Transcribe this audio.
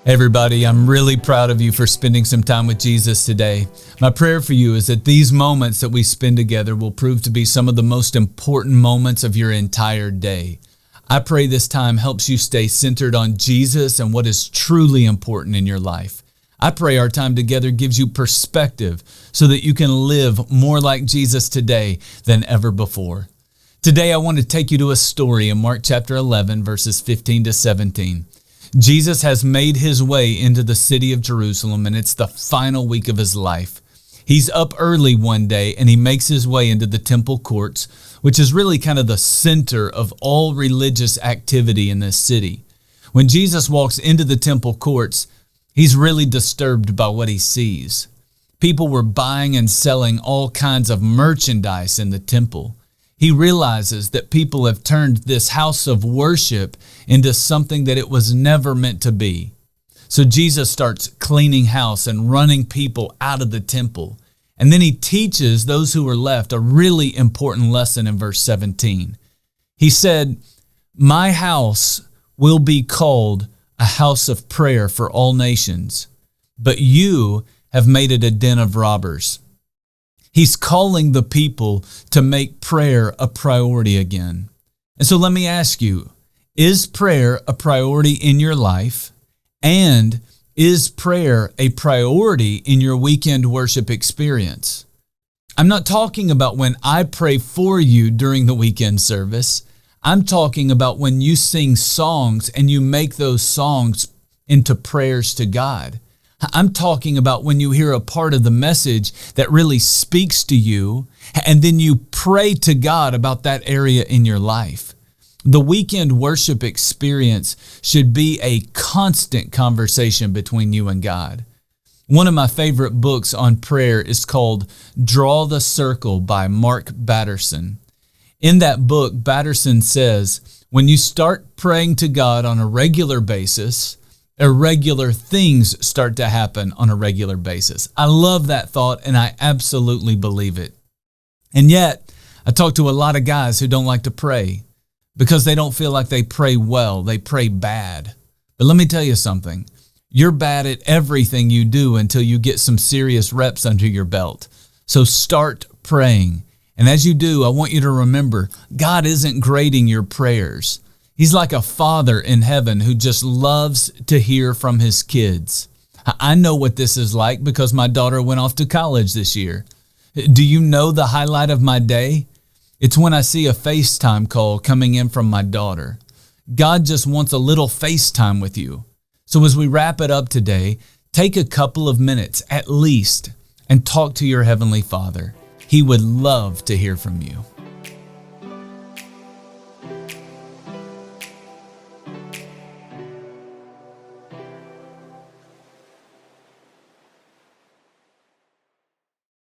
Everybody, I'm really proud of you for spending some time with Jesus today. My prayer for you is that these moments that we spend together will prove to be some of the most important moments of your entire day. I pray this time helps you stay centered on Jesus and what is truly important in your life. I pray our time together gives you perspective so that you can live more like Jesus today than ever before. Today, I want to take you to a story in Mark chapter 11, verses 15 to 17. Jesus has made his way into the city of Jerusalem, and it's the final week of his life. He's up early one day, and he makes his way into the temple courts, which is really kind of the center of all religious activity in this city. When Jesus walks into the temple courts, he's really disturbed by what he sees. People were buying and selling all kinds of merchandise in the temple. He realizes that people have turned this house of worship into something that it was never meant to be. So Jesus starts cleaning house and running people out of the temple. And then he teaches those who are left a really important lesson in verse 17. He said, "My house will be called a house of prayer for all nations, but you have made it a den of robbers." He's calling the people to make prayer a priority again. And so let me ask you, is prayer a priority in your life? And is prayer a priority in your weekend worship experience? I'm not talking about when I pray for you during the weekend service. I'm talking about when you sing songs and you make those songs into prayers to God. I'm talking about when you hear a part of the message that really speaks to you, and then you pray to God about that area in your life. The weekend worship experience should be a constant conversation between you and God. One of my favorite books on prayer is called Draw the Circle by Mark Batterson. In that book, Batterson says, when you start praying to God on a regular basis, irregular things start to happen on a regular basis. I love that thought, and I absolutely believe it. And yet, I talk to a lot of guys who don't like to pray because they don't feel like they pray well. They pray bad. But let me tell you something. You're bad at everything you do until you get some serious reps under your belt. So start praying. And as you do, I want you to remember, God isn't grading your prayers. He's like a father in heaven who just loves to hear from his kids. I know what this is like because my daughter went off to college this year. Do you know the highlight of my day? It's when I see a FaceTime call coming in from my daughter. God just wants a little FaceTime with you. So as we wrap it up today, take a couple of minutes at least and talk to your Heavenly Father. He would love to hear from you.